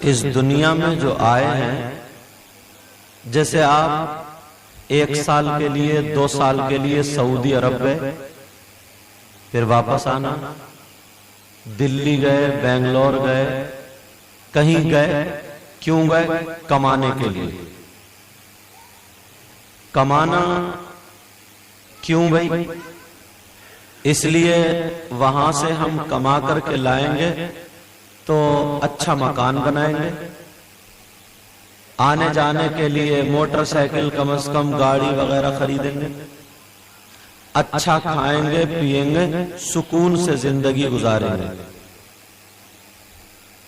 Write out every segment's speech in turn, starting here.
اس دنیا میں جو آئے ہیں، جیسے آپ 1 سال کے لیے 2 سال کے لیے سعودی عرب گئے، پھر واپس آنا، دلی گئے، بنگلور گئے، کہیں گئے، کیوں گئے؟ کمانے کے لیے۔ کمانا کیوں بھائی؟ اس لیے وہاں سے ہم کما کر کے لائیں گے تو اچھا مکان بنائیں گے، آنے جانے کے لیے موٹر سائیکل کم از کم گاڑی وغیرہ خریدیں گے، اچھا کھائیں گے پیئیں گے، سکون سے زندگی گزاریں گے۔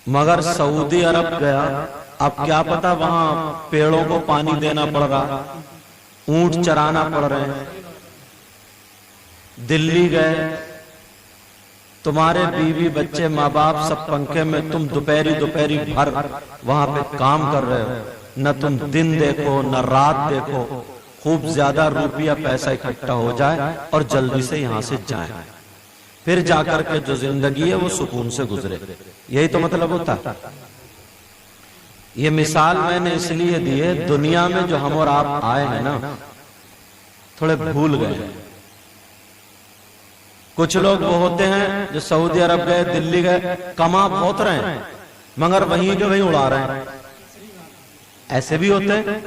مگر سعودی عرب گیا، اب کیا پتا وہاں پیڑوں کو پانی دینا پڑ رہا، اونٹ چرانا پڑ رہے ہیں۔ دلی گئے، تمہارے بیوی بچے ماں باپ سب پنکھے میں، تم دوپہری بھر وہاں پہ کام کر رہے ہو، نہ تم دن دیکھو نہ رات دیکھو، خوب زیادہ روپیہ پیسہ اکٹھا ہو جائے اور جلدی سے یہاں سے جائیں، پھر جا کر کے جو زندگی ہے وہ سکون سے گزرے۔ یہی تو مطلب ہوتا ہے۔ یہ مثال میں نے اس لیے دی ہے، دنیا میں جو ہم اور آپ آئے ہیں نا، تھوڑے بھول گئے۔ کچھ لوگ وہ ہوتے ہیں جو سعودی عرب گئے، دلی گئے، کما بہت رہے ہیں مگر وہیں کے وہیں اڑا رہے ہیں۔ ایسے بھی ہوتے ہیں،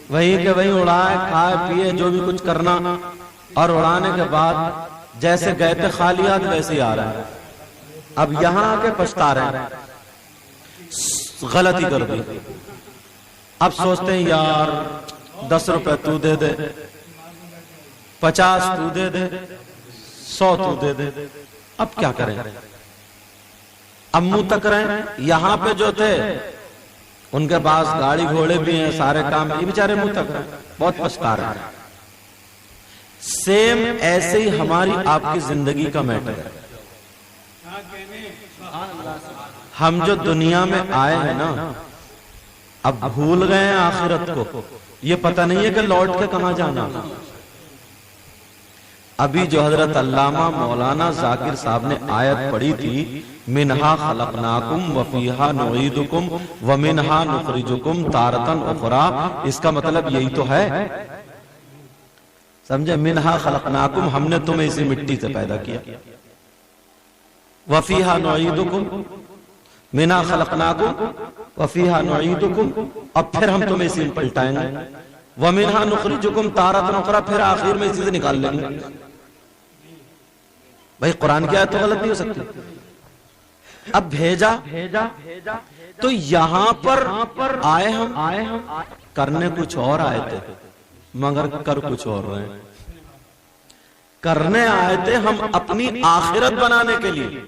وہیں کے وہیں اڑائے، کھائے پیے جو بھی کچھ کرنا، اور اڑانے کے بعد جیسے گئے تھے خالیات ویسے ہی آ رہے ہیں۔ اب یہاں آ کے پچھتا رہے ہیں، غلطی کر دی۔ اب سوچتے ہیں یار 10 روپے تو دے دے، 50 تو دے دے، 100 تو دے دے، اب کیا کریں؟ اب منہ تک رہے ہیں۔ یہاں پہ جو تھے ان کے پاس گاڑی گھوڑے بھی ہیں، سارے کام، یہ بیچارے منہ تک رہے، بہت پچھتا رہے ہیں۔ سیم ایسے ہی ہماری آپ کی زندگی کا میٹر ہے۔ ہم جو دنیا میں آئے ہیں نا، اب بھول گئے ہیں آخرت کو، یہ پتہ نہیں ہے کہ لوٹ کے کہاں جانا۔ ابھی جو حضرت علامہ مولانا ذاکر صاحب نے آیت پڑھی تھی، منہا خلقناکم وفیہا نعیدکم ومنہا نخرجکم تارتن اخرى، اس کا مطلب یہی تو ہے، سمجھے؟ منہا خلقناکم، ہم نے تمہیں اسی مٹی سے پیدا کیا، وفیہا نعیدکم، منہا خلقناکم وفیہا نعیدکم، اب پھر ہم تمہیں اسی میں پلٹائیں گے، ومنہا نخرجکم تارتن اخرى، پھر آخر میں اسی سے نکال لیں گے۔ بھائی قرآن کی آیت تو غلط نہیں ہو سکتی۔ اب بھیجا تو یہاں پر آئے ہم کرنے کچھ اور آئے تھے مگر کر کچھ اور رہے ہیں۔ کرنے آئے تھے ہم اپنی آخرت بنانے کے لیے۔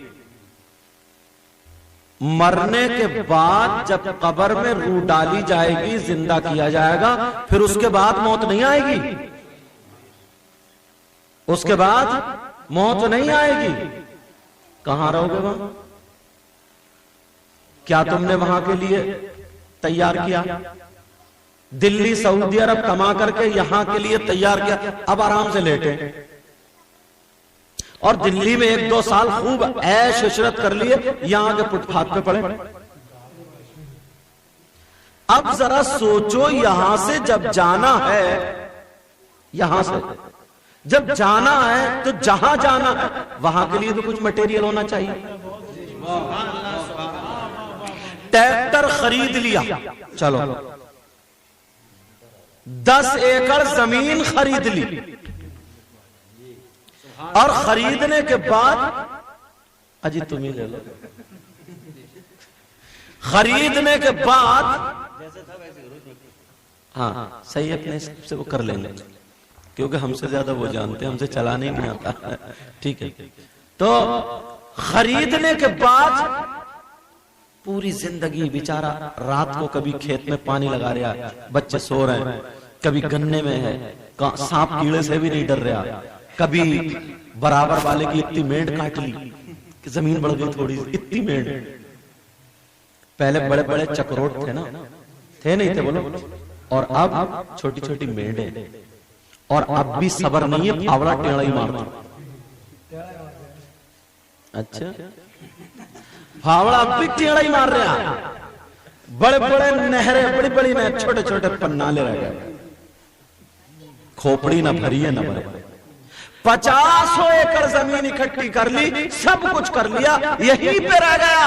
مرنے کے بعد جب قبر میں روح ڈالی جائے گی، زندہ کیا جائے گا، پھر اس کے بعد موت نہیں آئے گی، اس کے بعد موت نہیں آئے گی۔ کہاں رہو گے وہاں؟ کیا تم نے وہاں کے لیے تیار کیا؟ دلی سعودی عرب کما کر کے یہاں کے لیے تیار کیا، اب آرام سے لیٹے، اور دلی میں 1-2 سال خوب عیش عشرت کر لیے، یہاں کے پٹ پھات پہ پڑے۔ اب ذرا سوچو، یہاں سے جب جانا ہے، یہاں سے جب جانا ہے تو جہاں جانا ہے وہاں کے لیے تو کچھ مٹیریل ہونا چاہیے۔ ٹریکٹر خرید لیا، چلو 10 ایکڑ زمین خرید لی، اور خریدنے کے بعد اجی تم ہی لے لو، خریدنے کے بعد ہاں صحیح، اپنے سے وہ کر لیں گے کیونکہ ہم سے زیادہ وہ جانتے ہیں، ہم سے چلانے نہیں آتا، ٹھیک ہے۔ تو خریدنے کے بعد پوری زندگی بیچارہ رات کو کبھی کھیت میں پانی لگا رہا ہے، بچے سو رہے ہیں، کبھی گنے میں ہے، سانپ کیڑے سے بھی نہیں ڈر رہا، کبھی برابر والے کی اتنی مینڈ کاٹ لی کہ زمین بڑھ گئی تھوڑی، اتنی مینڈ۔ پہلے بڑے بڑے چکروٹ تھے نا، تھے نہیں تھے بولو، اور اب چھوٹی چھوٹی مینڈیں، اور اب بھی صبر نہیں ہے، پھاوڑا ٹیڑا ہی مارتا۔ اچھا، پھاوڑا اب بھی ٹیڑا ہی مار رہا، بڑے بڑے نہریں، بڑی بڑی نہر، چھوٹے چھوٹے پنالے رہ گئے، کھوپڑی نہ بھری ہے نہ بھرے۔ 50 ایکڑ زمین اکٹھی کر لی، سب کچھ کر لیا، یہیں پہ رہ گیا۔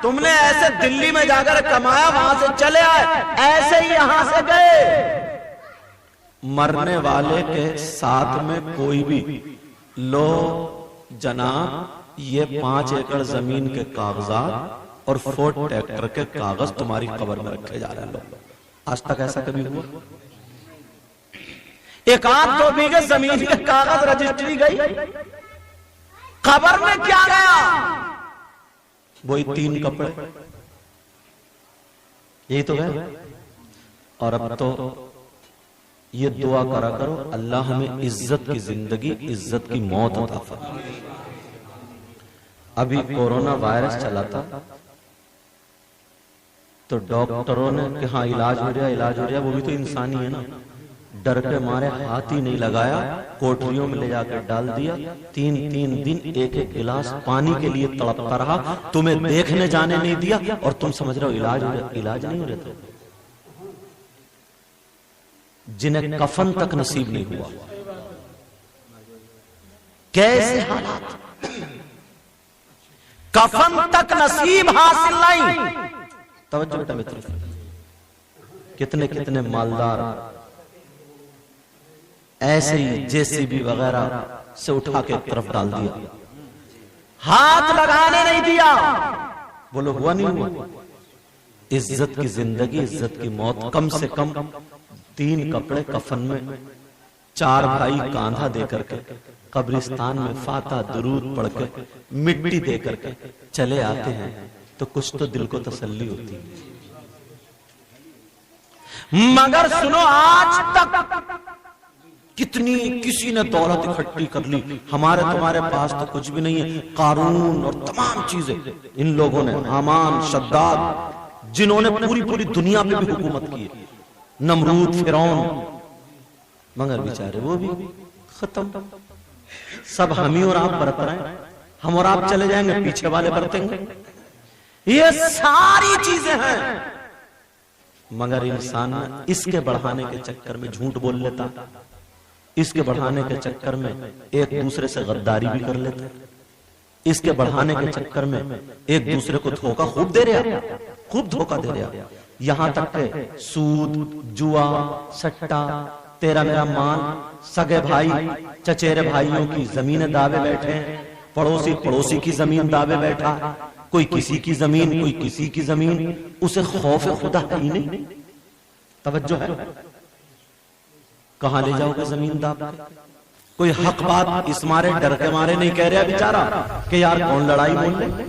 تم نے ایسے دلی میں جا کر کمایا، وہاں سے چلے آئے، ایسے ہی یہاں سے گئے۔ مرنے والے کے ساتھ میں کوئی بھی لو جناب یہ 5 ایکڑ زمین کے کاغذات اور فورڈ ٹریکٹر کے کاغذ تمہاری قبر میں رکھے جا رہے ہیں لوگ۔ آج تک ایسا کبھی ہوا؟ 1-2 بیگھے زمین کے کاغذ رجسٹری گئی، قبر میں کیا گیا؟ وہی 3 کپڑے، یہی تو ہے۔ اور اب تو یہ دعا کرا کرو، اللہ ہمیں عزت کی زندگی، عزت کی موت عطا فرمائے۔ ابھی کورونا وائرس چلا تھا تو ڈاکٹروں نے کہ ہاں علاج ہو رہا، وہ بھی تو انسانی ہے نا، ڈر کے مارے ہاتھ ہی نہیں لگایا، کوٹریوں میں لے جا کر ڈال دیا، 3 دن ایک گلاس پانی کے لیے تڑپتا رہا، تمہیں دیکھنے جانے نہیں دیا، اور تم سمجھ رہے ہو علاج نہیں ہو رہا تھا۔ جنہیں کفن تک نصیب نہیں ہوا، کیسے حالات، کفن تک نصیب حاصل نہیں۔ توجہ بیٹا میری طرف، کتنے مالدار ایسے ہی JCB وغیرہ سے اٹھا کے طرف ڈال دیا، ہاتھ لگانے نہیں دیا، بولو ہوا نہیں ہوا؟ عزت کی زندگی، عزت کی موت، کم سے کم 3 کپڑے کفن میں، 4 بھائی کاندھا دے کر کے قبرستان میں فاتحہ درود پڑھ کے مٹی دے کر کے چلے آتے ہیں تو کچھ تو دل کو تسلی ہوتی ہے۔ مگر سنو، آج تک کتنی کسی نے دولت اکٹھی کر لی، ہمارے تمہارے پاس تو کچھ بھی نہیں ہے۔ قارون اور تمام چیزیں ان لوگوں نے، حامان، شداد، جنہوں نے پوری دنیا پہ بھی حکومت کی، نمرود، فرعون، مگر بیچارے وہ بھی ختم۔ سب ہم ہی اور آپ برت رہے ہیں، ہم اور آپ چلے جائیں گے، پیچھے والے برتیں گے۔ یہ ساری چیزیں ہیں، مگر انسان اس کے بڑھانے کے چکر میں جھوٹ بول لیتا، اس کے بڑھانے کے چکر میں ایک دوسرے سے غداری بھی کر لیتا، اس کے بڑھانے کے چکر میں ایک دوسرے کو دھوکہ خوب دے رہا، خوب دھوکہ دے رہا، یہاں تک کہ سود، جوا، سٹا، تیرا میرا مان، سگے بھائی چچیرے بھائیوں کی زمینیں دعوے بیٹھے ہیں، پڑوسی کی زمین دعوے بیٹھا، کوئی کسی کی زمین، کوئی کسی کی زمین، اسے خوف خدا ہی نہیں۔ توجہ ہے؟ کہاں لے جاؤ گے زمین دعوے؟ کوئی حق بات اس مارے ڈر کے مارے نہیں کہہ رہا بیچارہ کہ یار کون لڑائی بول لے،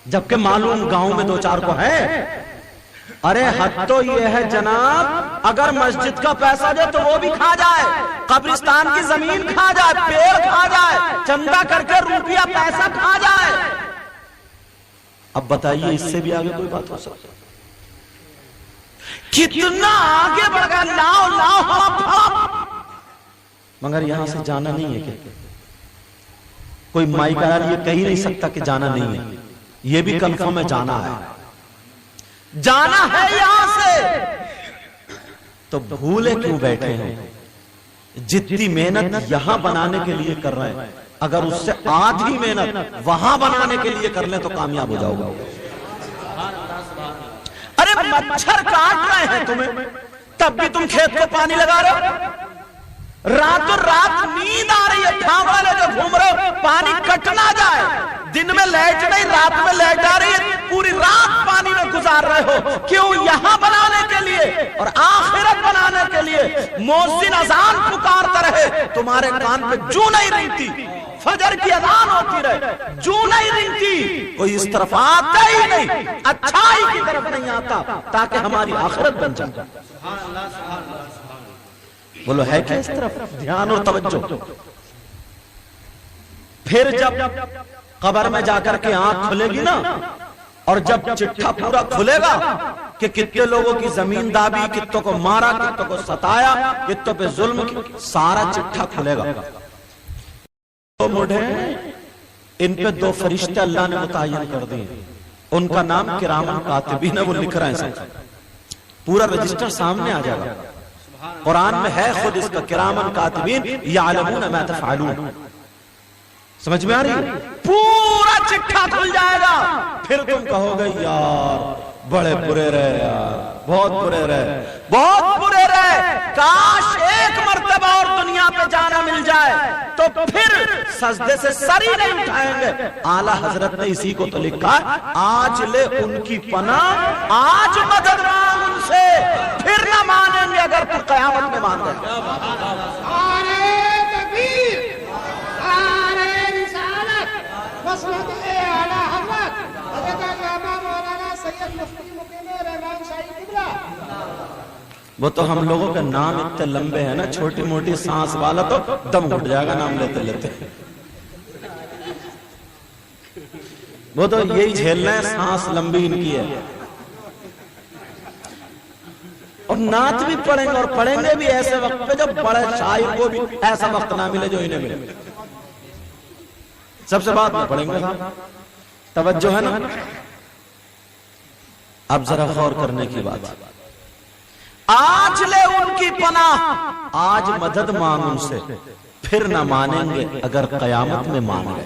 جبکہ معلوم گاؤں میں 2-4 کو ہے۔ ارے حد تو یہ ہے جناب، اگر مسجد کا پیسہ دے تو وہ بھی کھا جائے، قبرستان کی زمین کھا جائے، پیڑ کھا جائے، چندہ کر کے روپیہ پیسہ کھا جائے۔ اب بتائیے اس سے بھی آگے کوئی بات ہو سکتا؟ کتنا آگے بڑھ گیا، لاؤ ہڑپ۔ مگر یہاں سے جانا نہیں ہے کہ کوئی مائی کا یہ کہہ نہیں سکتا کہ جانا نہیں ہے، یہ بھی کنفرم ہے جانا ہے، جانا ہے یہاں سے۔ تو بھولے کیوں بیٹھے ہیں؟ جتنی محنت یہاں بنانے کے لیے کر رہے ہیں، اگر اس سے آدھی محنت وہاں بنانے کے لیے کر لیں تو کامیاب ہو جاؤ گا۔ ارے مچھر کاٹ رہے ہیں تمہیں، تب بھی تم کھیت کو پانی لگا رہے ہو، رات نیند آ رہی ہے، ٹھانگا لے کے گھوم رہے ہو، پانی کٹ نہ جائے، دن میں لائٹ نہیں، رات میں لائٹ آ رہی ہے، پوری رات پانی میں گزار رہے ہو، کیوں؟ یہاں بنانے کے لیے اور آخرت بنانے کے لیے۔ مؤذن اذان پکارتا رہے، تمہارے کان پہ جو نہیں رنگتی، فجر کی اذان ہوتی رہے، جو نہیں رنگتی، کوئی اس طرف آتا ہی نہیں، اچھائی کی طرف نہیں آتا، تاکہ ہماری آخرت بن جائے۔ بولو ہے کیا اس طرف دھیان اور توجہ؟ پھر جب قبر میں جا کر کے آنکھ کھلے گی نا، اور جب چٹھا پورا کھلے گا کہ کتنے لوگوں کی زمین دابی، کتوں کو مارا، کتوں کو ستایا، کتوں پہ ظلم کی، سارا چٹھا کھلے گا۔ تو مڈھے ان پہ 2 فرشتے اللہ نے متعین کر دیے، ان کا نام کرامن کاتبین ہے، وہ لکھ رہے ہیں سب، پورا رجسٹر سامنے آ جائے گا، قرآن میں ہے خود اس کا کرامن کاتبین یعلمون ما تفعلون، سمجھ میں آ رہی ہے؟ پورا چٹھا کھل جائے گا، پھر تم کہو گے یار بڑے برے رہے یار، بہت برے رہے، بہت برے رہے، کاش ایک مرتبہ اور دنیا پہ جانا مل جائے، تو پھر سجدے سے سر ہی نہیں اٹھائیں گے۔ اعلیٰ حضرت نے اسی کو تو لکھا، آج لے ان کی پناہ، آج مدد مانگ ان سے، پھر نہ مانیں گے اگر تو قیامت میں مان گئے۔ نعرہ تکبیر، نعرہ رسالت، مسند اعلیٰ حضرت حضرت علامہ مولانا سید مفتی مقیم رحمان شاہی قبلہ۔ وہ تو ہم لوگوں کا نام اتنے لمبے ہیں نا، چھوٹی موٹی سانس والا تو دم گھٹ جائے گا نام لیتے لیتے، وہ تو یہی جھیلنا ہے، سانس لمبی ان کی ہے، اور نعت بھی پڑھیں گے، اور پڑھیں گے بھی ایسے وقت پہ جب بڑے شاعر کو بھی ایسا وقت نہ ملے جو انہیں ملے، سب سے بات میں پڑھیں گے صاحب، توجہ ہے نا؟ اب ذرا غور کرنے کی بات، آج لے ان کی پناہ، آج مدد مانگ ان سے، پھر نہ مانیں گے اگر قیامت میں مان گئے۔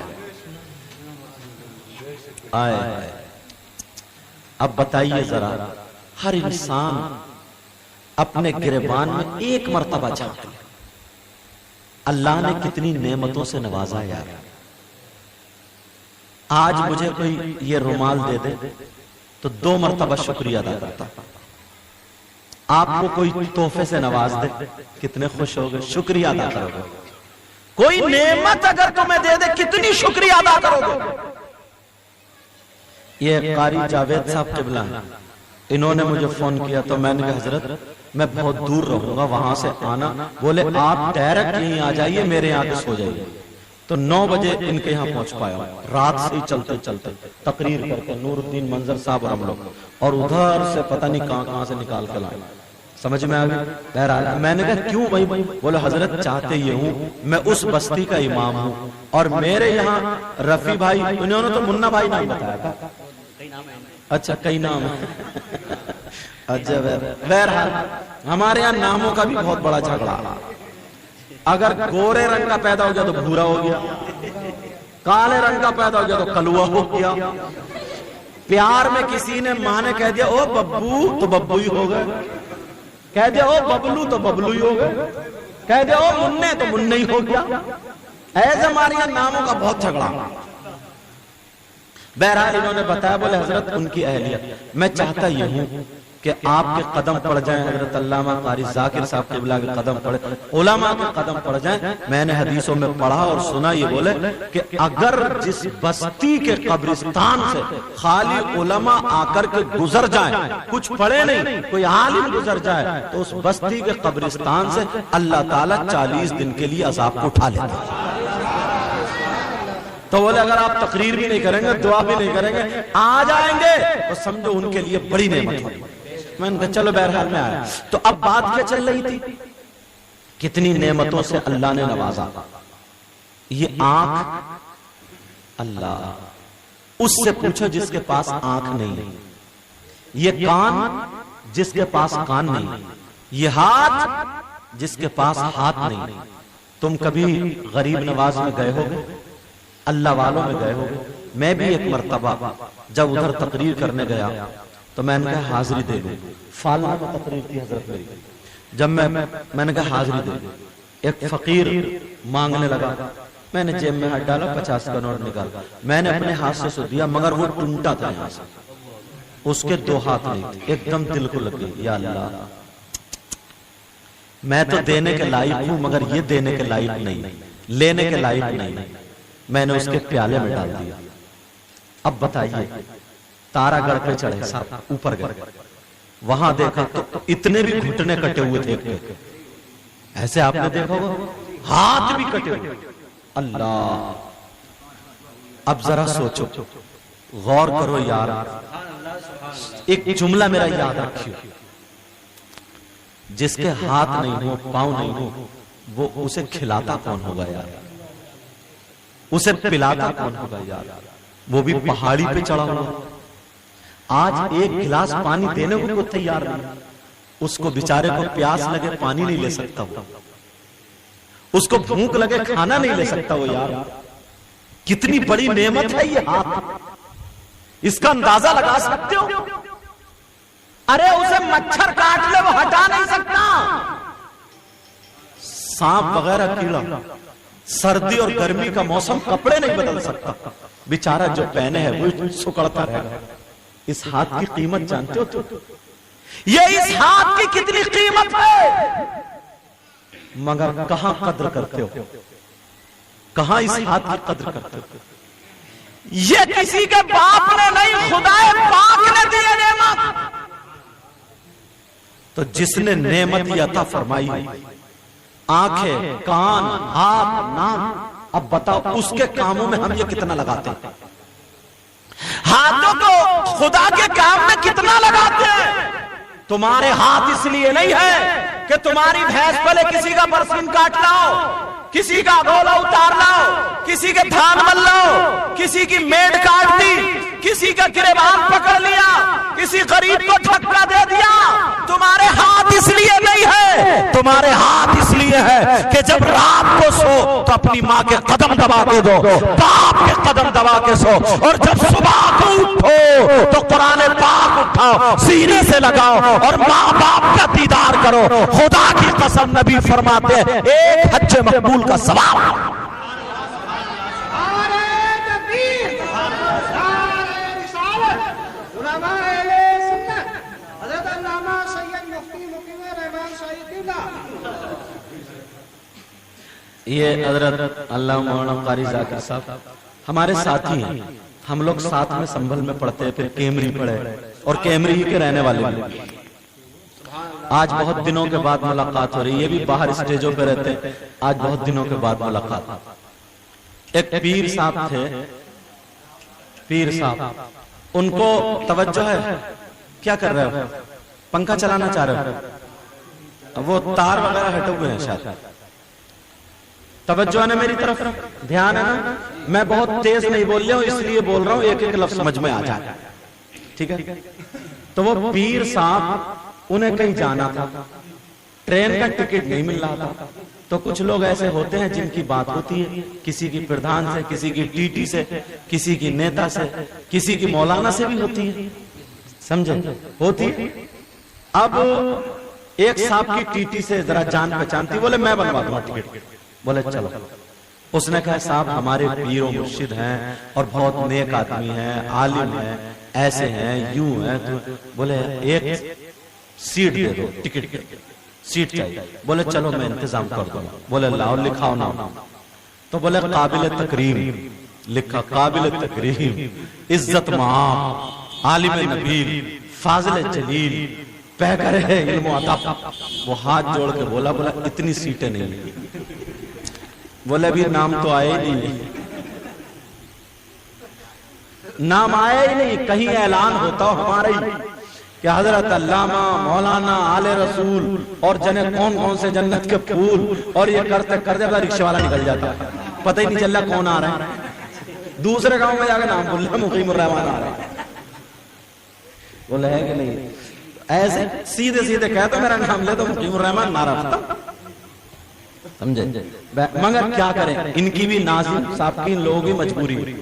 آئے اب بتائیے ذرا، ہر انسان اپنے گریبان میں ایک مرتبہ جھانک لے، اللہ نے کتنی نعمتوں سے نوازا یار۔ آج مجھے کوئی یہ رومال دے دے تو 2 مرتبہ شکریہ ادا کرتا، آپ کو کوئی تحفے سے نواز دے کتنے خوش ہوگے، شکریہ ادا کرو گے، کوئی نعمت اگر تمہیں دے دے کتنی شکریہ ادا کرو گے۔ یہ قاری جاوید صاحب قبلہ ہیں، انہوں نے مجھے فون کیا تو میں نے کہا حضرت میں بہت دور رہوں گا، وہاں سے آنا، بولے آپ ڈائریکٹ یہیں آ جائیے، میرے یہاں کے سو جائیے، تو 9 بجے ان کے یہاں پہنچ پایا، رات سے ہی چلتے چلتے تقریر کر کے نور الدین منظر صاحب اور ہم لوگ، اور ادھر سے پتہ نہیں کہاں سے نکال کے لائے، سمجھ میں آگئی؟ بہرحال میں نے کہا کیوں بھائی؟ بولے حضرت چاہتے یہ ہوں، میں اس بستی کا امام ہوں، اور میرے یہاں رفیع بھائی، انہوں نے تو منا بھائی نام بتایا تھا، اچھا کئی نام ہے، اچھا بہرحال ہمارے یہاں ناموں کا بھی بہت بڑا جھگڑا، اگر گورے رنگ کا پیدا ہو گیا تو بھورا ہو گیا، کالے رنگ کا پیدا ہو گیا تو کلوا ہو گیا، پیار میں کسی نے ماں نے کہہ دیا او ببو تو ببو ہی ہو گئے، کہہ دیا او ببلو تو ببلو ہی ہو گئے، کہہ دیا او مننے تو مننے ہی ہو گیا، ایسے ہمارے یہاں ناموں کا بہت جھگڑا۔ بہرحال انہوں نے بتایا، بولے حضرت ان کی اہلیت، میں چاہتا یہ ہوں کہ آپ کے قدم پڑ جائیں، حضرت علامہ قاری ذاکر صاحب قبلہ کے قدم پڑے، علماء کے قدم پڑ جائیں۔ میں نے حدیثوں میں پڑھا اور سنا، یہ بولے کہ اگر جس بستی کے قبرستان سے خالی علماء آ کر کے گزر جائیں، کچھ پڑھے نہیں، کوئی عالم گزر جائے، تو اس بستی کے قبرستان سے اللہ تعالیٰ 40 دن کے لیے عذاب کو اٹھا لیتا ہے۔ تو بولے اگر آپ تقریر بھی نہیں کریں گے، دعا بھی نہیں کریں گے، آ جائیں گے تو سمجھو ان کے لیے بڑی نعمت ہوگی۔ میں نے کہا چلو بہرحال میں آیا، تو اب بات کیا چل رہی تھی؟ کتنی نعمتوں سے اللہ نے نوازا۔ یہ آنکھ، اللہ اس سے پوچھو جس کے پاس آنکھ نہیں، یہ کان جس کے پاس کان نہیں، یہ ہاتھ جس کے پاس ہاتھ نہیں۔ تم کبھی غریب نواز میں گئے ہوگے، اللہ والوں میں گئے ہوگے؟ میں بھی ایک مرتبہ جب ادھر تقریر کرنے گیا تو میں نے کہا حاضری دے دوں، فالنا میں تقریر کی حضرت میری، جب میں نے کہا حاضری دے دوں، ایک فقیر مانگنے لگا، میں نے جیب میں ہاتھ ڈالا، 50 کا نوٹ نکالا، میں نے اپنے ہاتھ سے دیا، مگر وہ ٹوٹا تھا یہاں سے، اس کے 2 ہاتھ نہیں تھے، ایک دم دل کو لگی، یا اللہ میں تو دینے کے لائق ہوں مگر یہ دینے کے لائق نہیں، لینے کے لائق نہیں۔ میں نے اس کے پیالے میں ڈال دیا۔ اب بتائیے، تارا گڑھ پہ چڑھے، اوپر گئے، وہاں دیکھا تو اتنے بھی گھٹنے کٹے ہوئے تھے، ایسے آپ نے دیکھا ہوگا، ہاتھ بھی کٹے ہوئے۔ اللہ، اب ذرا سوچو، غور کرو یار، ایک جملہ میرا یاد رکھیو، جس کے ہاتھ نہیں ہو، پاؤں نہیں ہو، وہ اسے کھلاتا کون ہوگا یار؟ اسے پلاتا کون ہوگا یار؟ وہ بھی پہاڑی پہ چڑھا ہوا، آج ایک گلاس پانی دینے کو کوئی تیار نہیں، اس کو بیچارے کو پیاس لگے پانی نہیں لے سکتا وہ، اس کو بھوک لگے کھانا نہیں لے سکتا وہ. یار کتنی بڑی نعمت ہے یہ ہاتھ، اس کا اندازہ لگا سکتے ہو؟ ارے اسے مچھر کاٹ لے وہ ہٹا نہیں سکتا، سانپ وغیرہ کیڑا، سردی اور گرمی کا موسم کپڑے نہیں بدل سکتا، بیچارہ جو پہنے ہے وہ سکڑتا رہے گا. اس ہاتھ کی قیمت جانتے ہو تو؟ یہ اس ہاتھ کی کتنی قیمت ہے، مگر کہاں قدر کرتے ہو؟ کہاں اس ہاتھ کی قدر کرتے ہو؟ یہ کسی کے باپ نے نہیں، خدا پاک نے دی نعمت. تو جس نے نعمت یہ عطا فرمائی، آنکھیں، کان، ہاتھ، ناک، اب بتاؤ اس کے کاموں میں ہم یہ کتنا لگاتے ہیں؟ ہاتھوں کو خدا کے کام میں کتنا لگاتے ہیں؟ تمہارے ہاتھ اس لیے نہیں ہے کہ تمہاری بھینس پہلے کسی کا برسن کاٹ لاؤ، کسی کا گولا اتار لاؤ، کسی کے دھان مل لاؤ، کسی کی میڈ کاٹ دی، کسی کا گریبان پکڑ لیا، کسی غریب کو ٹھکا دے دیا. تمہارے ہاتھ اس لیے نہیں ہے، تمہارے ہاتھ اس لیے ہے کہ جب رات کو سو تو اپنی ماں کے قدم دبا کے دو، باپ کے قدم دبا کے سو، اور جب صبح کو اٹھو تو قرآن پاک اٹھاؤ، سینے سے لگاؤ اور ماں باپ کا دیدار کرو. خدا کی قسم نبی فرماتے ہیں ایک حج مقبول کا ثواب. یہ حضرت اللہ مولانا قاری ذاکر صاحب ہمارے ساتھی ہیں، ہم لوگ ساتھ میں سنبھل میں پڑھتے ہیں، پھر کیمری پڑھے اور کیمری کے رہنے والے بھی. آج بہت دنوں کے بعد ملاقات ہو رہی ہے، یہ بھی باہر اسٹیجوں پہ رہتے ہیں، آج بہت دنوں کے بعد ملاقات. ایک پیر صاحب تھے، پیر صاحب، ان کو توجہ ہے، کیا کر رہے ہو؟ پنکھا چلانا چاہ رہے ہو؟ وہ تار وغیرہ ہٹے ہوئے ہیں شاید. توجہ ہے نا میری طرف؟ دھیان ہے نا؟ میں بہت تیز نہیں بول رہا ہوں، اس لیے بول رہا ہوں ایک ایک لفظ سمجھ میں آ جائے، ٹھیک ہے؟ تو وہ پیر صاحب انہیں کہیں جانا تھا، ٹرین کا ٹکٹ نہیں مل رہا تھا. تو کچھ لوگ ایسے ہوتے ہیں جن کی بات ہوتی ہے کسی کی پردھان سے، کسی کی ٹی ٹی سے، کسی کی نیتا سے، کسی کی مولانا سے بھی ہوتی ہے، سمجھے؟ ہوتی ہے. اب ایک صاحب کی ٹی ٹی سے ذرا جان پہچان تھی، بولے میں بنوا دوں ٹکٹ. بولے چلو. اس نے کہا صاحب ہمارے پیر و مرشد ہیں اور بہت نیک آدمی ہیں، عالم ہیں، ایسے ہیں، یوں ہیں. بولے ایک سیٹ دے دو، ٹکٹ سیٹ چاہیے. بولے چلو میں انتظام کر دوں. بولے لاؤ لکھاؤ نام. تو بولے قابل تکریم. لکھا قابل تکریم، عزت مآب، عالم نبیل، فاضل جلیل، پیکر علم و ادب. وہ ہاتھ جوڑ کے بولا اتنی سیٹیں نہیں. بولے بھی نام تو آئے ہی نہیں، نام آئے ہی نہیں. کہیں اعلان ہوتا ہو ہمارا ہی کہ حضرت علامہ مولانا آل رسول اور جنے کون کون سے جنت کے پھول، اور یہ کرتے کرتے اپنا رکشے والا نکل جاتا، پتہ ہی نہیں چل رہا کون آ رہا ہے. دوسرے گاؤں میں جا کے نام بول رہا مقیم الرحمان آ رہا ہے. بولے ہے کہ نہیں؟ ایسے سیدھے سیدھے کہتا میرا نام لے تو مقیم الرحمان نہ رکھتا، سمجھے؟ مگر کیا کریں، ان کی بھی ناظم صاحب کی ان لوگوں کی مجبوری.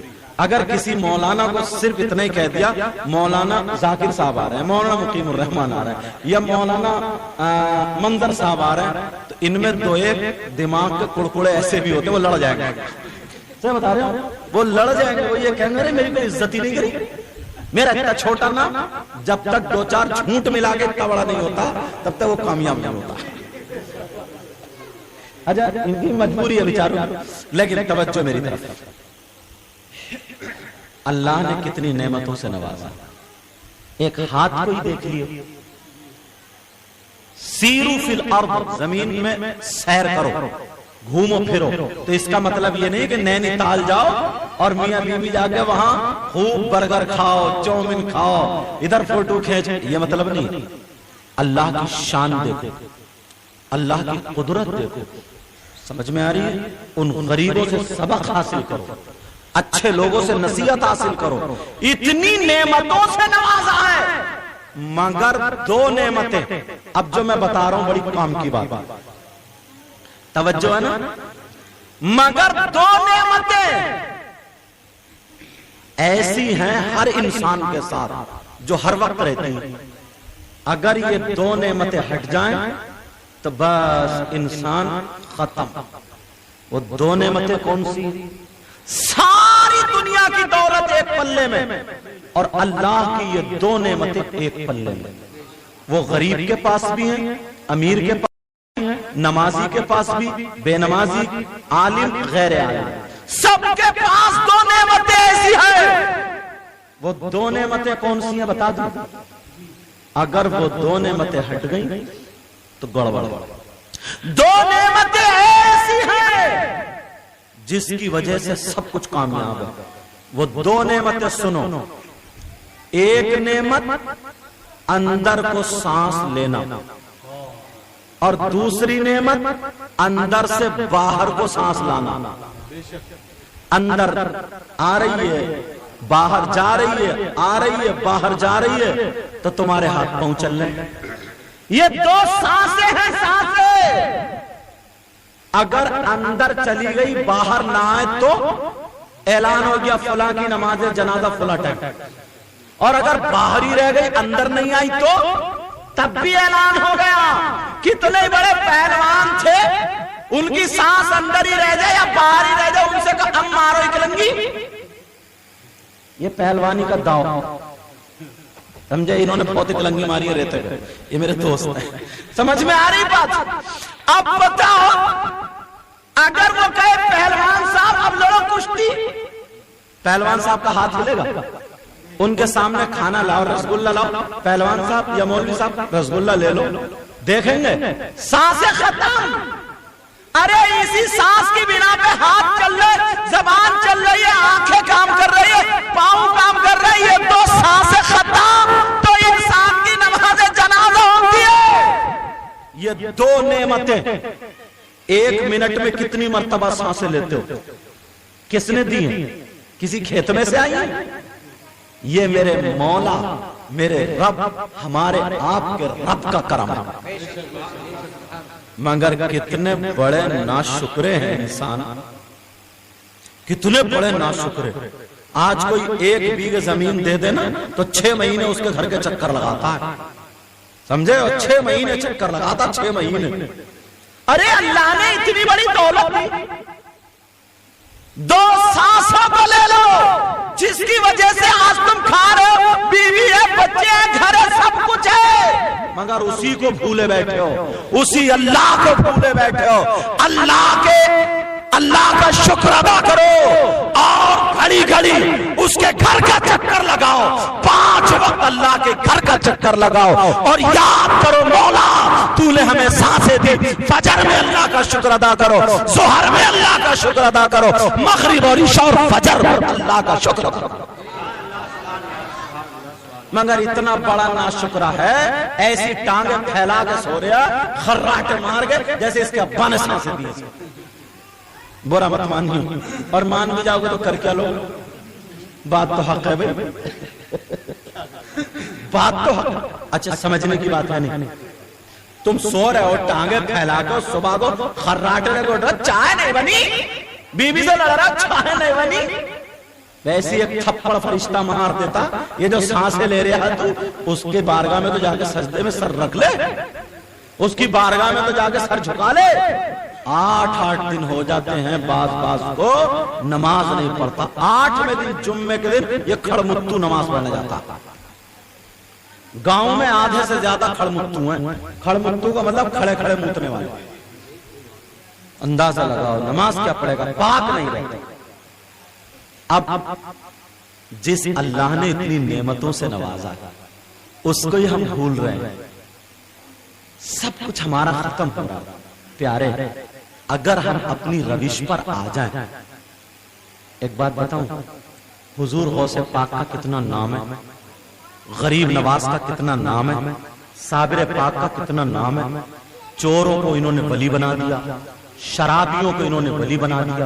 اگر کسی مولانا کو صرف اتنا ہی کہہ دیا مولانا ذاکر صاحب آ رہے ہیں، مولانا مقیم الرحمان آ رہے ہیں، یا مولانا منظر صاحب آ رہے ہیں، تو ان میں دو ایک دماغ کے کڑکڑے ایسے بھی ہوتے ہیں، وہ لڑ جائیں گے. سر بتا رہے ہوں، وہ لڑ جائیں گے. وہ یہ کہیں گے میری کوئی عزت ہی نہیں کری، میرا اتنا چھوٹا نام جب تک دو چار جھوٹ ملا کے اتنا بڑا نہیں ہوتا تب تک وہ کامیاب نہیں ہوتا. اچھا ان کی مجبوری ہے بیچاروں. لیکن توجہ میری طرف، اللہ نے کتنی نعمتوں سے نوازا. ایک ہاتھ کو ہی دیکھ لیو. سیرو فی الارض، زمین میں سیر کرو، گھومو پھرو. تو اس کا مطلب یہ نہیں کہ نینی تال جاؤ اور میاں بیوی جا کے وہاں خوب برگر کھاؤ، چاؤمن کھاؤ، ادھر فوٹو کھینچ، یہ مطلب نہیں. اللہ کی شان دیکھو، اللہ کی قدرت دیکھو. سمجھ میں آ رہی ہے؟ ان غریبوں سے سبق حاصل کرو. اچھے لوگوں سے نصیحت حاصل کرو. اتنی نعمتوں سے نوازا ہے مگر دو نعمتیں اب جو میں بتا رہا ہوں بڑی کام کی بات, توجہ ہے نا, مگر دو نعمتیں ایسی ہیں ہر انسان کے ساتھ جو ہر وقت رہتی ہیں. اگر یہ دو نعمتیں ہٹ جائیں تو بس انسان ختم. وہ دو نعمتیں کون سی؟ ساری دنیا کی دولت ایک پلے میں اور اللہ کی یہ دو نعمتیں ایک پلے میں. وہ غریب کے پاس بھی ہیں, امیر کے پاس بھی ہیں, نمازی کے پاس بھی, بے نمازی, عالم, غیر عالم, سب کے پاس دو نعمتیں ایسی ہیں. وہ دو نعمتیں کون سی ہیں بتا دوں؟ اگر وہ دو نعمتیں ہٹ گئیں تو گڑبڑ. دو نعمتیں ایسی ہیں جس کی وجہ سے سب کچھ کامیاب ہے. وہ دو نعمتیں سنو. ایک نعمت اندر کو سانس لینا اور دوسری نعمت اندر سے باہر کو سانس لانا. اندر آ رہی ہے, باہر جا رہی ہے, آ رہی ہے, باہر جا رہی ہے تو تمہارے ہاتھ پاؤں چل رہے ہیں. یہ دو سانسیں ہیں, سانسیں. اگر اندر چلی گئی باہر نہ آئے تو اعلان ہو گیا فلاں کی نماز جنازہ فلاں ٹائم. اور اگر باہر ہی رہ گئی اندر نہیں آئی تو تب بھی اعلان ہو گیا. کتنے بڑے پہلوان تھے, ان کی سانس اندر ہی رہ جائے یا باہر ہی رہ جائے ان سے کہا ام مارو اکلنگی. یہ پہلوانی کا داؤ سمجھے. انہوں نے بہت اکلنگی ماری ہے رہتے گئے, یہ میرے دوست ہیں. سمجھ میں آ رہی بات؟ اب بتاؤ اگر وہ کہے پہلوان صاحب اب لڑو کشتی, پہلوان صاحب کا ہاتھ ہلے گا؟ ان کے سامنے کھانا لاؤ, رسگلہ لاؤ, پہلوان صاحب یا مولوی صاحب رسگلہ لے لو, دیکھیں گے سانسیں ختم. ارے اسی سانس کی بنا پہ ہاتھ چل رہے, زبان چل رہی ہے, آنکھیں کام کر رہی ہے, پاؤں کام کر رہی ہے, تو سانسیں ختم تو انسان کی نماز جنازہ ہوتی ہے. یہ دو نعمتیں ایک منٹ میں کتنی مرتبہ سانسیں لیتے ہو؟ کس نے دی ہیں؟ کسی کھیت میں سے آئی ہیں؟ یہ میرے مولا, میرے رب, ہمارے آپ کے رب کا کرم ہے. مگر کتنے بڑے ناشکرے ہیں انسان, کتنے بڑے ناشکرے. آج کوئی ایک بیگھے زمین دے دینا تو 6 مہینے اس کے گھر کے چکر لگاتا ہے, سمجھے, 6 مہینے چکر لگاتا, 6 مہینے. ارے اللہ نے اتنی بڑی دولت دی, دو سانسوں کو لے لو جس کی وجہ سے آج تم کھا رہے ہو, بیوی ہے, بچے ہیں, گھر ہے, سب کچھ ہے, مگر اسی کو بھولے بیٹھے ہو, اسی اللہ کو بھولے بیٹھے ہو. اللہ کا شکر ادا کرو اور گھڑی گھڑی اس کے گھر کا چکر لگاؤ, 5 وقت اللہ کے گھر کا چکر لگاؤ اور یاد کرو مولا تو نے ہمیں سانسیں دی. فجر میں اللہ کا شکر ادا کرو, ظہر میں اللہ کا شکر ادا کرو, مغرب اور عشاء اور فجر میں اللہ کا شکر ادا کرو. مگر اتنا بڑا ناشکرہ ہے, ایسی ٹانگیں پھیلا کے سو رہا, خراٹے مار کے جیسے اس کے ابا نے سانسیں دی. برا مت مانیو, اور مان بھی جاؤ گے تو کر کیا لو. بات تو حق ہے بھائی, بات تو حق. اچھا سمجھنے کی بات ہے نہیں. تم سو رہے ہو ٹانگیں پھیلا کے, صبح کو خراٹے کو چائے نہیں بنی, بیوی سے لڑ رہا چائے نہیں بنی, ویسی ایک تھپڑ فرشتہ مار دیتا. یہ جو سانسیں لے رہا تو اس کے بارگاہ میں تو جا کے سجدے میں سر رکھ لے, اس کی بارگاہ میں تو جا کے سر جھکا لے. 8 دن ہو جاتے ہیں بعض کو نماز نہیں پڑھتا. 8ویں دن جمعے کے دن یہ کھڑمتو نماز پڑھنے جاتا. گاؤں میں آدھے سے زیادہ کھڑمتو ہیں. کھڑمتو کا مطلب کھڑے کھڑے موتنے والے. اندازہ لگاؤ نماز کیا پڑھے گا, پاک نہیں رہتے. اب جس اللہ نے اتنی نعمتوں سے نوازا اس کو ہی ہم بھول رہے ہیں. سب کچھ ہمارا ختم ہو رہا. پیارے, اگر ہم اپنی روش پر آ جائیں, ایک بات بتاؤں, حضور غوث پاک کا کتنا نام ہے, غریب نواز کا کتنا نام ہے, صابر پاک کا کتنا نام ہے. چوروں کو انہوں نے ولی بنا دیا, شرابیوں کو انہوں نے ولی بنا دیا,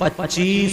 25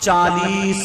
40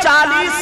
40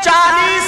40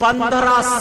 15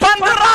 15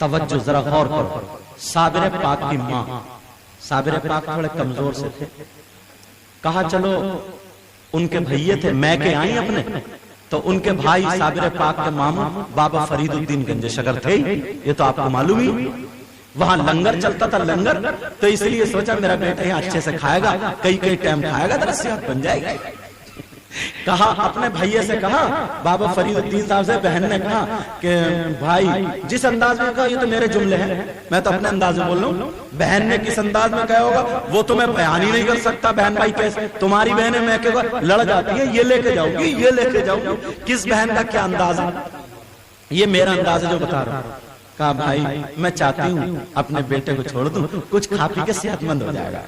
توجہ ذرا غور کرو. صابر پاک کی ماں، صابر پاک تھوڑے کمزور سے تھے. کہا چلو ان کے بھائیے تھے میں کے آئیں اپنے، تو ان کے بھائی صابر پاک کے ماموں بابا فرید الدین گنج شکر تھے. یہ تو آپ کو معلوم ہی. وہاں لنگر چلتا تھا لنگر، تو اس لیے سوچا میرا بیٹا یہاں اچھے سے کھائے گا، کئی ٹائم کھائے گا، ذرا صحت بن جائے گی. کہا اپنے بھائیے سے کہا، بابا فرید الدین صاحب سے بہن نے کہا کہ بھائی جس انداز میں کہا، یہ تو میرے جملے ہیں، میں تو اپنے انداز میں بول رہا ہوں، بہن نے کس انداز میں کہا ہوگا وہ تو میں بیان ہی نہیں کر سکتا. بہن بھائی کیسے، تمہاری بہنیں میں کہ لڑ جاتی ہیں، یہ لے کے جاؤ گی یہ لے کے جاؤ گی، کس بہن کا کیا انداز ہے، یہ میرا انداز ہے جو بتا رہا ہوں. کہا بھائی میں چاہتی ہوں اپنے بیٹے کو چھوڑ دوں، کچھ کھا پی کے صحت مند ہو جائے گا.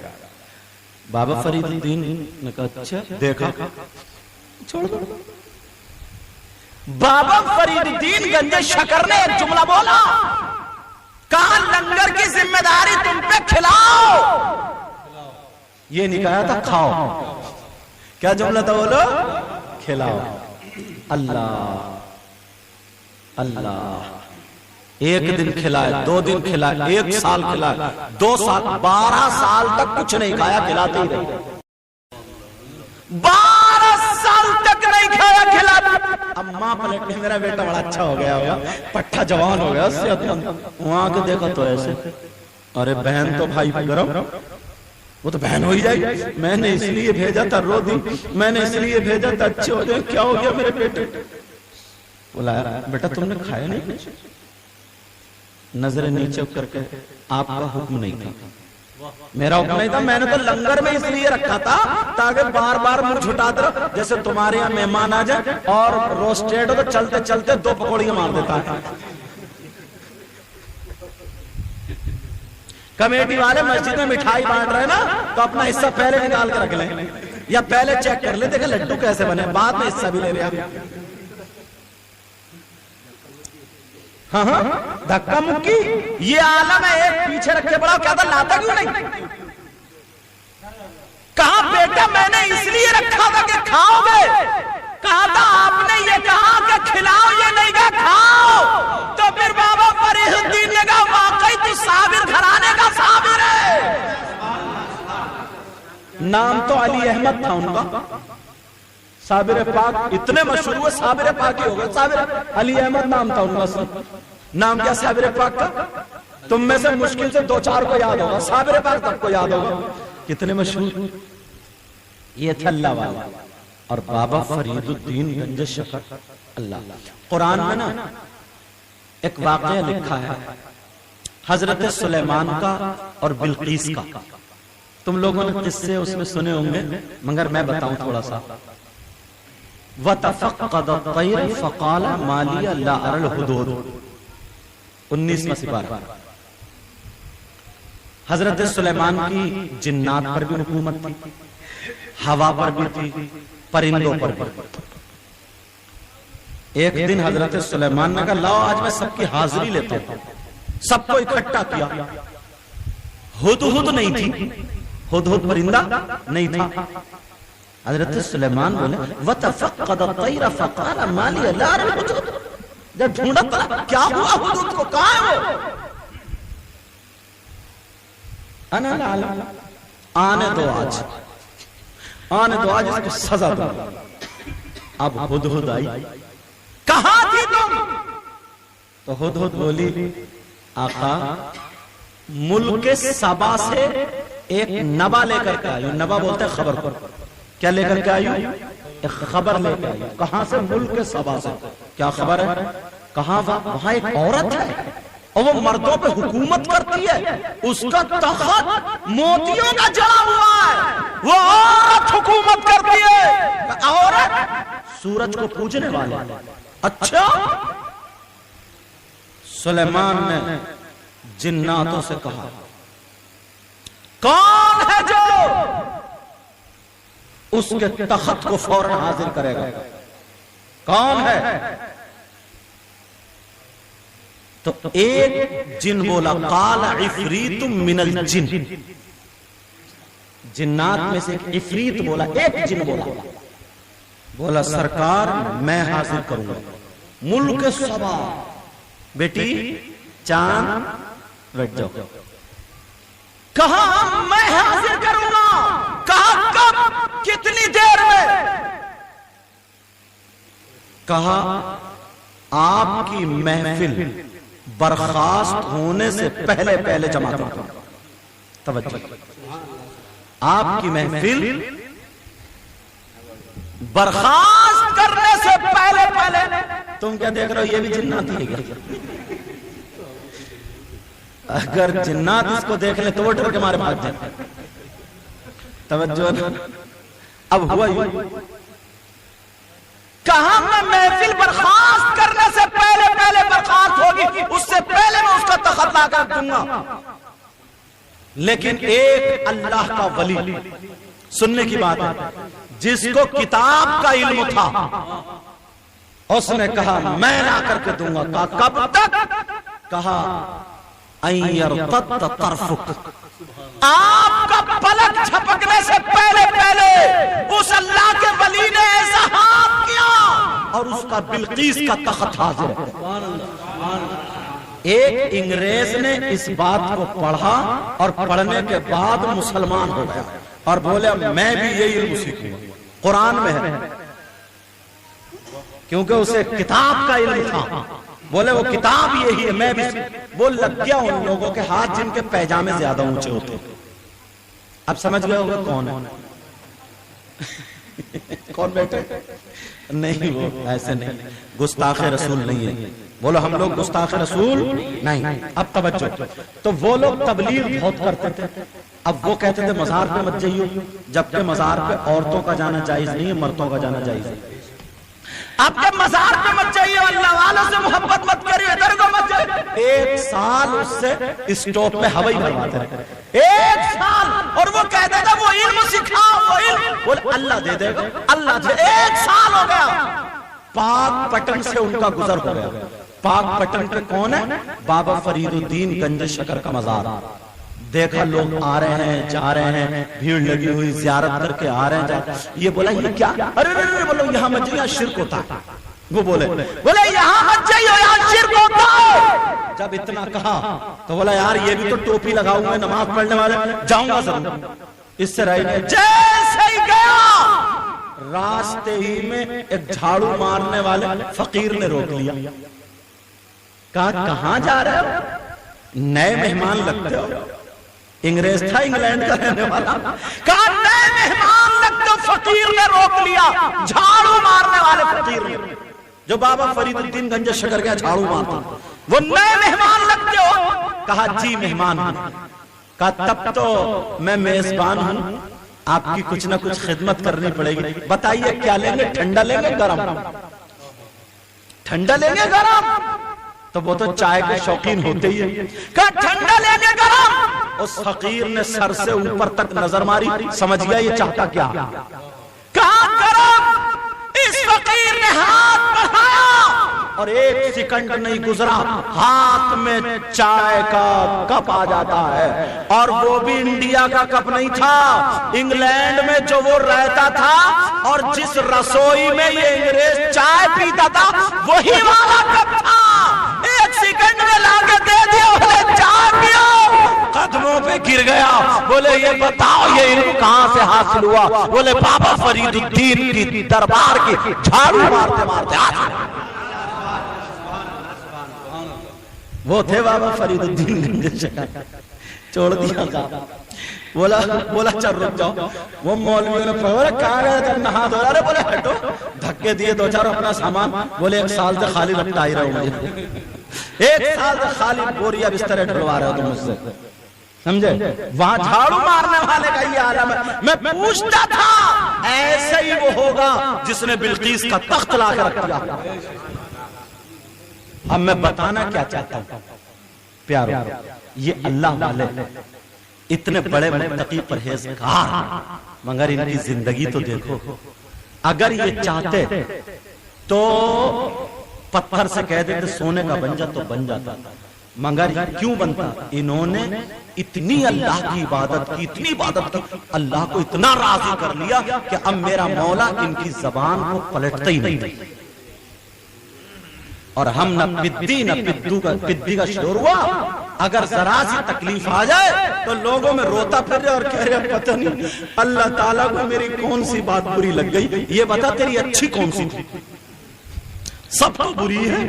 بابا فرید الدین نے کہا اچھا دیکھا چھوڑ دو. بابا فرید الدین گنج شکر نے ایک جملہ بولا، کہا لنگر کی ذمہ داری تم پہ، کھلاؤ. یہ نہیں کہا تھا کھاؤ. کیا جملہ تھا بولو؟ کھلاؤ. اللہ اللہ. ایک دن کھلائے، 2 دن کھلائے، 1 سال کھلائے، 2 سال، 12 سال تک کچھ نہیں کھایا، کھلاتے ہی رہے. 12 سال تک نہیں کھایا، کھلاتے. اب ماں پلٹنے میرا بیٹا بڑا اچھا ہو گیا ہوگا، پٹھا جوان ہو گیا، صحت مند. وہاں کے دیکھا تو ایسے، ارے بہن تو بھائی گرم، وہ تو بہن ہو ہی جائے گی. میں نے اس لیے بھیجا تھا، رو دی، میں نے اس لیے بھیجا تھا اچھے ہو جائے. کیا ہو گیا میرے بیٹے؟ بولا بیٹا تم نے کھایا نہیں. نظر نیچے کر کے، آپ کا حکم نہیں تھا، میرا حکم نہیں تھا، میں نے تو لنگر میں اس لیے رکھا تھا تاکہ بار بار منہ چھٹاتے رہو. جیسے تمہارے یہاں مہمان آ جائے اور روسٹیڈ ہو تو چلتے چلتے 2 پکوڑیاں مار دیتا ہے. کمیٹی والے مسجد میں مٹھائی بانٹ رہے نا، تو اپنا حصہ پہلے نکال کے رکھ لیں، یا پہلے چیک کر لیں دیکھیں لڈو کیسے بنے، بعد میں حصہ بھی لے لیا. ہاں ہاں دھکا مکی. یہ عالم ہے، ایک پیچھے رکھ کے بڑا، کیا تھا لاتا کیوں نہیں؟ کہا بیٹا میں نے اس لیے رکھا تھا کہ کھاؤ گے. کہا تھا آپ نے یہ کہا کہ کھلاؤ، یہ نہیں کہا کھاؤ. تو پھر بابا فرید الدین نے کہا واقعی تو صابر گھرانے کا صابر ہے. نام تو علی احمد تھا ان کا. صابر پاک اتنے مشہور ہوئے، صابر پاک ہی ہو گئے. صابر علی احمد نام تھا ان کا. نام کیا صابر پاک کا؟ تم میں سے مشکل سے 2-4 کو یاد ہوگا، صابر پاک تب کو یاد ہوگا. کتنے مشہور. یہ تھا اللہ والا. اور بابا فرید الدین گنج شکر. اللہ قرآن میں نا ایک واقعہ لکھا ہے حضرت سلیمان کا اور بلقیس کا. تم لوگوں نے قصے اس میں سنے ہوں گے، مگر میں بتاؤں تھوڑا سا. وَتَفَقَّدَ الطَّيْرَ فَقَالَ مَا لِيَ لَا أَرَى الْحُدُودَ. 19واں سپارہ. حضرت سلیمان کی جنات پر بھی حکومت تھی، ہوا پر بھی تھی، پرندوں پر بھی. ایک دن حضرت سلیمان نے کہا لاؤ آج میں سب کی حاضری لیتا ہوں. سب کو اکٹھا کیا. ہدہد نہیں تھی، ہدہد پرندہ نہیں تھا. حضرت سلیمان بولے وَتَفَقَّدَ الطَّيْرَ فَقَالَ مَا لِيَ لَا أَرَى الْحُدُودَ. جب ڈھونڈا تھا کیا ہوا ہدہد کو، کہاں ہے وہ؟ انا العالم. آنے دو آج، آنے دو آج اس کو سزا دو. اب ہدہد آئی. کہاں تھی تم؟ تو ہدہد بولی آقا ملک سبا سے ایک نبا لے کر کے آئی. نبا بولتے ہیں خبر پر. کیا لے کر کے آئی؟ ایک خبر لے کے آئی. کہاں سے؟ ملک سبا سے. کیا خبر ہے؟ کہاں وہاں ایک عورت ہے اور وہ مردوں پہ حکومت کرتی ہے، اس کا تخت موتیوں کا جڑا ہوا ہے، وہ عورت حکومت کرتی ہے. عورت سورج کو پوجنے والے. اچھا. سلیمان نے جناتوں سے کہا کون ہے جو اس کے تخت کو فوراً حاضر کرے گا؟ کون ہے؟ تو ایک جن بولا قال عفریت من الجن. جنات میں سے ایک عفریت بولا، ایک جن بولا سرکار میں حاضر کروں گا. ملک سبا بیٹی چاند بیٹھ جاؤ. کہا میں حاضر کروں گا. کہا کب؟ کتنی دیر میں؟ کہا آپ کی محفل برخاست ہونے سے پہلے پہلے جمع کرتا ہوں. توجہ. آپ کی محفل برخاست کرنے سے پہلے پہلے. تم کیا دیکھ رہے ہو؟ یہ بھی جنات ہی ہے. اگر جنات اس کو دیکھ لیں تو وہ ڈر کے مارے بھاگ جائیں. توجہ. اب ہوا یہ کہاں میں محفل برخاست کرنے سے پہلے پہلے برخاست ہوگی، اس سے پہلے میں اس کا تخت لا کر دوں گا. لیکن ایک اللہ کا ولی، سننے کی بات ہے، جس کو کتاب کا علم تھا، اس نے کہا میں لا کر کے دوں گا. کہا کب تک؟ کہا ان یرتد طرفک. آپ کا پلک جھپکنے سے پہلے پہلے اس اللہ کے ولی نے ایسا ہاتھ کیا اور اس کا بلقیس کا تخت حاضر ہے. ایک انگریز نے اس بات کو پڑھا اور پڑھنے کے بعد مسلمان ہو گیا اور بولے میں بھی یہ علم سیکھوں گا. قرآن میں ہے، کیونکہ اسے کتاب کا علم تھا. بولے وہ کتاب یہی ہے، میں بھی. وہ لگ گیا ان لوگوں کے ہاتھ جن کے پیجامے زیادہ اونچے ہوتے. اب سمجھ گئے ہوگا کون ہے؟ کون بیٹھے؟ نہیں، وہ ایسے نہیں، گستاخ رسول نہیں ہے. بولو ہم لوگ گستاخ رسول نہیں. اب توجہ. تو وہ لوگ تبلیغ بہت کرتے تھے. اب وہ کہتے تھے مزار پہ مت جائیو، جبکہ مزار پہ عورتوں کا جانا جائز نہیں ہے، مردوں کا جانا جائز ہے. اب جب مزار پہ مت جائیے، اللہ والوں سے محبت مت کریے، ادھر کو مت جائیے. 1 سال اس سے اسٹاپ پہ ہوائی بھرواتے رہے. 1 سال. اور وہ کہتا تھا وہ علم سکھاؤ، وہ علم. بولے اللہ دے دے گا، اللہ دے. 1 سال ہو گیا. پاک پٹن سے ان کا گزر ہو گیا. پاک پٹن پہ کون ہے؟ بابا فرید الدین گنج شکر کا مزار. دیکھا لوگ آ رہے ہیں جا رہے ہیں، بھیڑ لگی ہوئی، زیارت کر کے آ رہے ہیں. یہ بولا یہ کیا؟ ارے بولو یہاں مت جائیے، شرک ہوتا ہے. وہ بولے یہاں مت جائیے، یہاں شرک ہوتا ہے. جب اتنا کہا تو بولا یار یہ بھی تو ٹوپی لگاؤں گے، نماز پڑھنے والے، جاؤں گا ضرور. اس سے رہ گئے. جیسے ہی گیا راستے ہی میں ایک جھاڑو مارنے والے فقیر نے روک لیا. کہا کہاں جا رہے ہو؟ نئے مہمان لگتے ہو. انگریز تھا انگلینڈ کا رہنے والا. کہا نئے مہمان لگتے ہو. فقیر نے روک لیا. جھاڑو مارنے والے فقیر نے، جو بابا فرید الدین گنج شکر کا جھاڑو مارتا، وہ نئے مہمان لگتے ہو. کہا جی مہمان ہوں. کہا تب تو میں میزبان ہوں، آپ کی کچھ نہ کچھ خدمت کرنی پڑے گی. بتائیے کیا لیں گے؟ ٹھنڈا لیں گے گرم؟ ٹھنڈا لیں گے گرم؟ تو وہ تو چائے کے شوقین ہوتے ہی ہیں. کہا ٹھنڈا لیں گے گرم؟ اس فقیر نے سر سے اوپر تک نظر ماری، سمجھ گیا یہ چاہتا کیا. کہا گرم. اس فقیر نے ہاتھ بڑھایا اور 1 سیکنڈ نہیں گزرا، ہاتھ میں چائے کا کپ آ جاتا ہے. اور وہ بھی انڈیا کا کپ نہیں تھا، انگلینڈ میں جو وہ رہتا تھا اور جس رسوئی میں یہ انگریز چائے پیتا تھا وہی والا کپ تھا. 1 سیکنڈ میں لا کے دے دیا. بولے چائے پیو. قدموں پہ گر گیا. بولے یہ بتاؤ یہ علم کہاں سے حاصل ہوا؟ بولے بابا فرید الدین کی دربار کی جھاڑو مارتے مارتے حاصل. وہ تھے بابا فرید الدین گنج شکر. چھوڑ دیا تھا. بولا چل رک جاؤ. وہ مولویوں نے بولا کہاں گئے تھے؟ نہا دھو. ارے بولے ہٹو. دھکے دیے 2-4 اپنا سامان. بولے 1 سال سے خالی لپٹا ہی رہا ہوں. 1 سال سے خالی بوریا بستر ڈلوا رہے ہو تم مجھ سے. سمجھے؟ وہاں جھاڑو مارنے والے کا یہ عالم ہے. میں پوچھتا تھا ایسے ہی وہ ہوگا جس نے بلقیس کا تخت لا کر رکھ دیا. اب میں بتانا کیا چاہتا ہوں پیارو، یہ اللہ والے اتنے بڑے متقی پرہیزگار، مگر ان کی زندگی تو دیکھو. اگر یہ چاہتے تو پتھر سے کہہ دیتے سونے کا بن جا تو بن جاتا، مگر کیوں بنتا؟ انہوں نے اتنی اللہ کی عبادت کی، اتنی عبادت کی، اللہ کو اتنا راضی کر لیا کہ اب میرا مولا ان کی زبان کو پلٹتا ہی نہیں. اور ہم نہ پدی نہ پدی کا شوروا، اگر ذرا سی تکلیف آ جائے تو لوگوں میں روتا پھر رہے اور کہہ رہے پتہ نہیں اللہ تعالیٰ کو میری کون سی بات بری لگ گئی، یہ بتا تیری اچھی کون سی تھی، سب تو بری ہے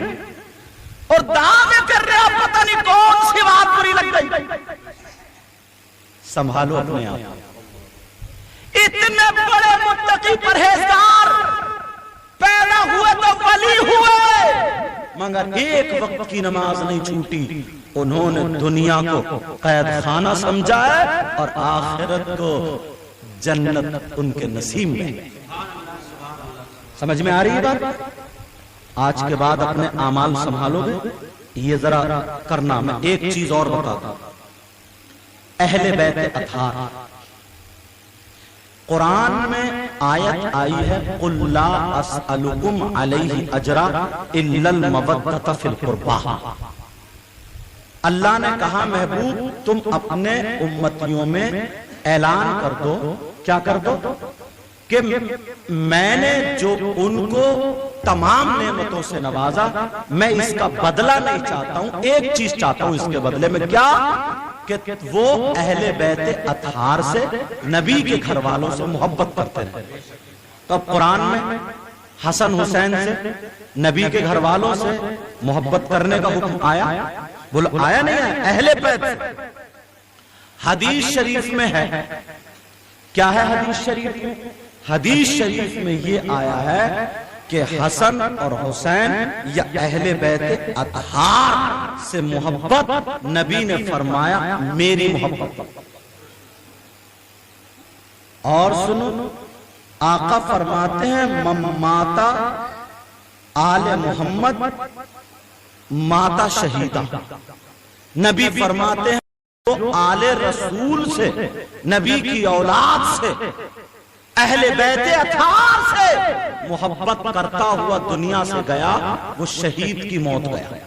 اور دعوے کر رہے آپ پتہ نہیں کون سی بات بری لگ گئی۔ سنبھالو اپنے آپ، اتنے بڑے متقی پرہیزگار پیدا ہوئے تو ولی ہوئے، مگر ایک وقت کی نماز نہیں چھوٹی، انہوں نے دنیا کو قید خانہ سمجھا ہے اور آخرت کو جنت ان کے نصیب میں۔ سمجھ میں آ رہی ہے بات؟ آج کے بعد اپنے اعمال سنبھالو گے، یہ ذرا کرنا۔ میں ایک چیز اور بتاتا ہوں، اہل بیت اطہار، قرآن میں آیت آئی ہے قُلْ لَا أَسْأَلُكُمْ عَلَيْهِ أَجْرًا إِلَّا الْمَوَدَّةَ فِي الْقُرْبَى۔ اللہ نے کہا محبوب تم اپنے امتیوں میں اعلان کر دو، کیا کر دو کہ میں نے جو ان کو تمام نعمتوں سے نوازا، میں اس کا بدلہ نہیں چاہتا ہوں، ایک چیز چاہتا ہوں اس کے بدلے میں، کیا کہ وہ اہل بیت اطہار سے، نبی کے گھر والوں سے محبت کرتے رہے۔ تو اب قرآن میں حسن حسین سے، نبی کے گھر والوں سے محبت کرنے کا حکم آیا؟ بولو آیا نہیں ہے؟ اہل بیت حدیث شریف میں ہے، کیا ہے حدیث شریف میں؟ حدیث شریف میں یہ آیا ہے کہ حسن اور حسین یا اہل بیت اطہار سے محبت، نبی نے فرمایا میری محبت۔ اور سنو، آقا فرماتے ہیں ماتا آل محمد ماتا شہیدہ، نبی فرماتے ہیں تو آل رسول سے، نبی کی اولاد سے، اہل بیت اطہار سے محبت کرتا ہوا دنیا سے گیا، وہ شہید کی موت گیا۔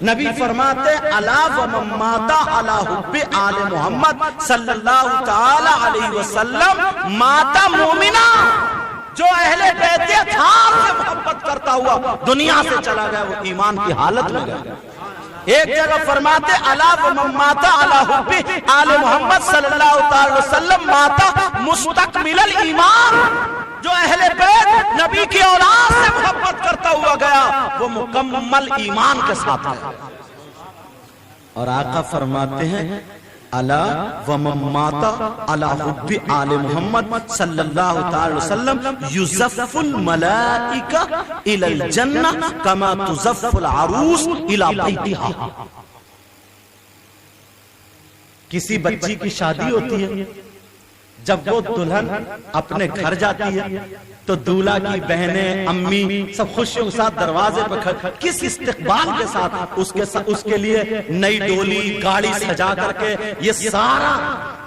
نبی فرماتے الا ومن مات علی حب آل محمد صلی اللہ تعالی علیہ وسلم مات مومنا، جو اہل بیت اطہار سے محبت کرتا ہوا دنیا سے چلا گیا، وہ ایمان کی حالت میں گیا۔ ایک جگہ فرماتے الا ومن مات علی حب آل محمد صلی اللہ تعالی وسلم مات مستکمل الایمان، جو اہل بیت نبی کی اولاد سے محبت کرتا ہوا گیا، وہ مکمل ایمان کے ساتھ گیا۔ اور آقا فرماتے ہیں الا ومن مات علی حب آل محمد صلی اللہ تعالی وسلم یزف الملائکہ الی الجنہ کما تزف العروس الی بیتہا۔ کسی بچی کی شادی ہوتی ہے، جب وہ دلہن اپنے گھر جاتی ہے تو دولہا کی بہنیں، امی سب خوشیوں کے ساتھ دروازے پر کھڑے، کس استقبال کے ساتھ اس کے لیے نئی ڈولی گاڑی سجا کر کے، یہ سارا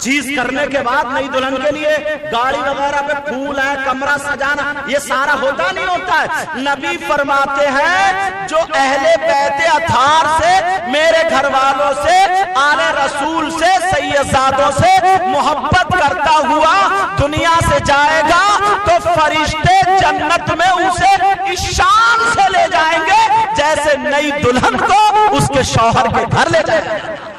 چیز کرنے کے بعد نئی دلہن کے لیے گاڑی وغیرہ پہ پھول ہے، کمرہ سجانا، یہ سارا ہوتا نہیں ہوتا ہے۔ نبی فرماتے ہیں جو اہل بیت اطہار سے، میرے گھر والوں سے، آل رسول سے، سیدزادوں سے محبت کرتا ہوا دنیا سے جائے گا تو فرشتے جنت میں اسے اس شان سے لے جائیں گے جیسے نئی دلہن کو اس کے شوہر کے گھر لے جائیں گے۔